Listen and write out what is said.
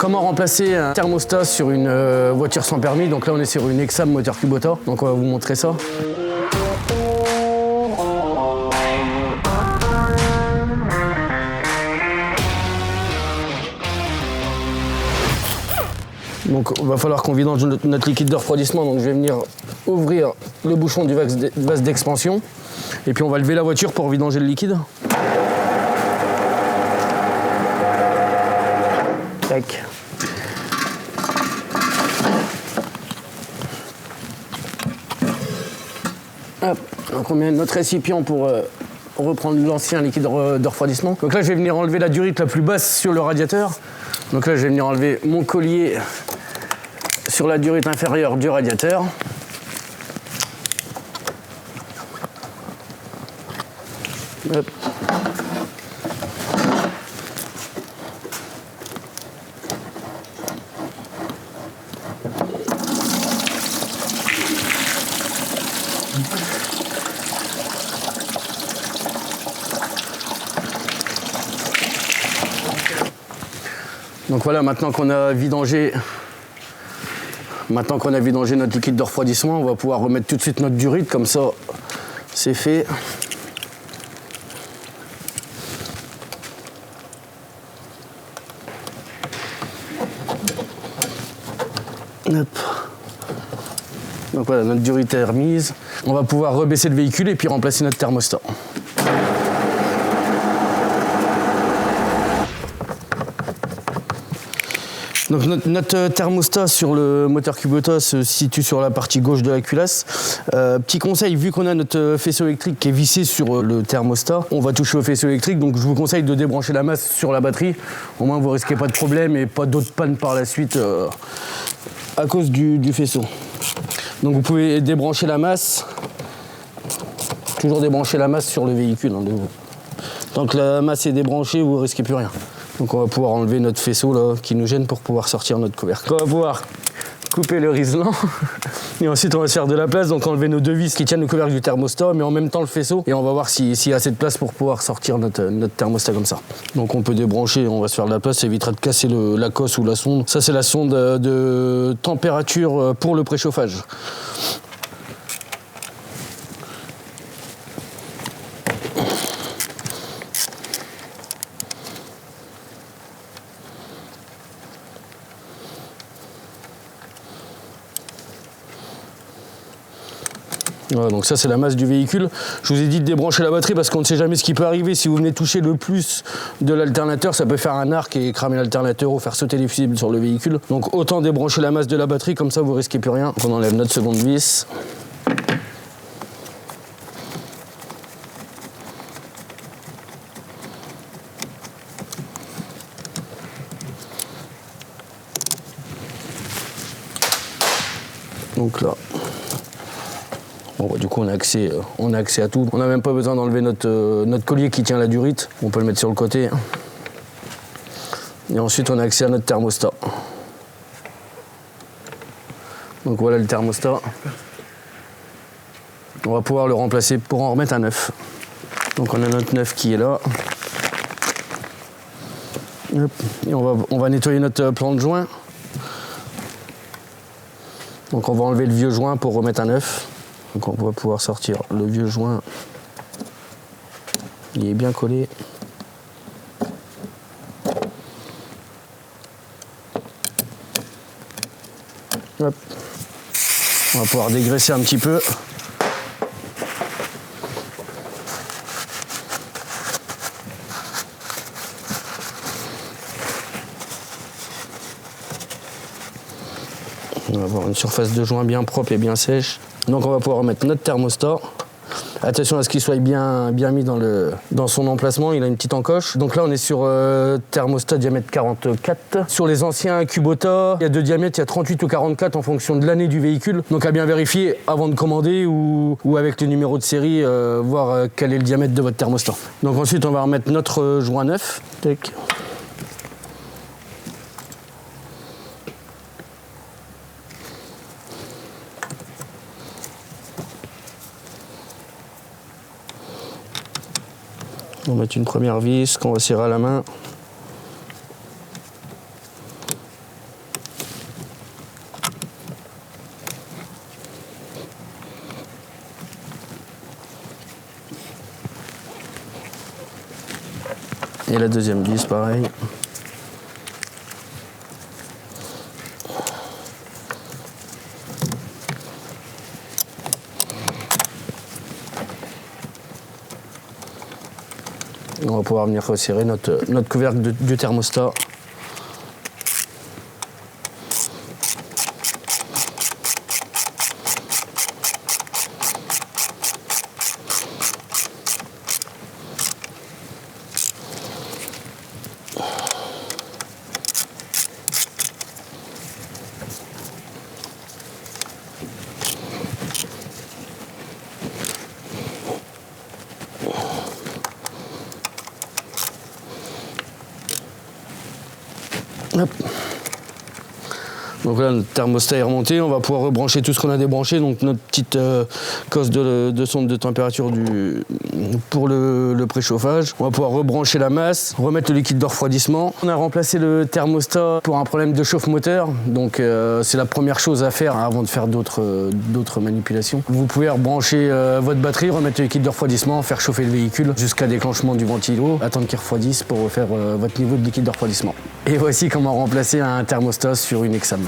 Comment remplacer un thermostat sur une voiture sans permis? Donc là on est sur une Exam moteur Kubota, donc on va vous montrer ça. Donc il va falloir qu'on vidange notre liquide de refroidissement, donc je vais venir ouvrir le bouchon du vase d'expansion et puis on va lever la voiture pour vidanger le liquide. Tac. Hop. Donc on met notre récipient pour reprendre l'ancien liquide de refroidissement. Donc là je vais venir enlever la durite la plus basse sur le radiateur. Donc là je vais venir enlever mon collier sur la durite inférieure du radiateur. Hop. Donc voilà, maintenant qu'on a vidangé notre liquide de refroidissement, on va pouvoir remettre tout de suite notre durite, comme ça c'est fait. Hop. Donc voilà, notre durite est remise. On va pouvoir rebaisser le véhicule et puis remplacer notre thermostat. Donc notre thermostat sur le moteur Kubota se situe sur la partie gauche de la culasse. Petit conseil, vu qu'on a notre faisceau électrique qui est vissé sur le thermostat, on va toucher au faisceau électrique, donc je vous conseille de débrancher la masse sur la batterie. Au moins vous risquez pas de problème et pas d'autres pannes par la suite à cause du faisceau. Donc vous pouvez débrancher la masse, toujours débrancher la masse sur le véhicule. Hein, tant que la masse est débranchée, vous risquez plus rien. Donc on va pouvoir enlever notre faisceau là, qui nous gêne pour pouvoir sortir notre couvercle. On va pouvoir couper le riselant et ensuite on va se faire de la place, donc enlever nos deux vis qui tiennent le couvercle du thermostat, mais en même temps le faisceau, et on va voir s'il y a assez de place pour pouvoir sortir notre thermostat comme ça. Donc on peut débrancher, on va se faire de la place, ça évitera de casser la cosse ou la sonde. Ça c'est la sonde de température pour le préchauffage. Voilà, donc ça c'est la masse du véhicule. Je vous ai dit de débrancher la batterie parce qu'on ne sait jamais ce qui peut arriver. Si vous venez toucher le plus de l'alternateur, ça peut faire un arc et cramer l'alternateur ou faire sauter les fusibles sur le véhicule. Donc autant débrancher la masse de la batterie, comme ça vous risquez plus rien. On enlève notre seconde vis. Donc là. Bon, bah, du coup, on a accès à tout. On n'a même pas besoin d'enlever notre collier qui tient la durite. On peut le mettre sur le côté. Et ensuite, on a accès à notre thermostat. Donc voilà le thermostat. On va pouvoir le remplacer pour en remettre un neuf. Donc on a notre neuf qui est là. Hop. Et on va nettoyer notre plan de joint. Donc on va enlever le vieux joint pour remettre un neuf. Donc on va pouvoir sortir le vieux joint. Il est bien collé. Hop. On va pouvoir dégraisser un petit peu. On va avoir une surface de joint bien propre et bien sèche. Donc on va pouvoir mettre notre thermostat. Attention à ce qu'il soit bien mis dans son emplacement, il a une petite encoche. Donc là on est sur thermostat diamètre 44. Sur les anciens Kubota, il y a deux diamètres, il y a 38 ou 44 en fonction de l'année du véhicule. Donc à bien vérifier avant de commander ou avec le numéro de série, voir quel est le diamètre de votre thermostat. Donc ensuite on va remettre notre joint neuf. Tac. On va mettre une première vis qu'on va serrer à la main. Et la deuxième vis, pareil. On va pouvoir venir resserrer notre couvercle du thermostat. Hop. Donc là, notre thermostat est remonté, on va pouvoir rebrancher tout ce qu'on a débranché, donc notre petite cosse de sonde de température pour le préchauffage. On va pouvoir rebrancher la masse, remettre le liquide de refroidissement. On a remplacé le thermostat pour un problème de chauffe-moteur, donc c'est la première chose à faire avant de faire d'autres manipulations. Vous pouvez rebrancher votre batterie, remettre le liquide de refroidissement, faire chauffer le véhicule jusqu'à déclenchement du ventilo, attendre qu'il refroidisse pour refaire votre niveau de liquide de refroidissement. Et voici comment remplacer un thermostat sur une Exam.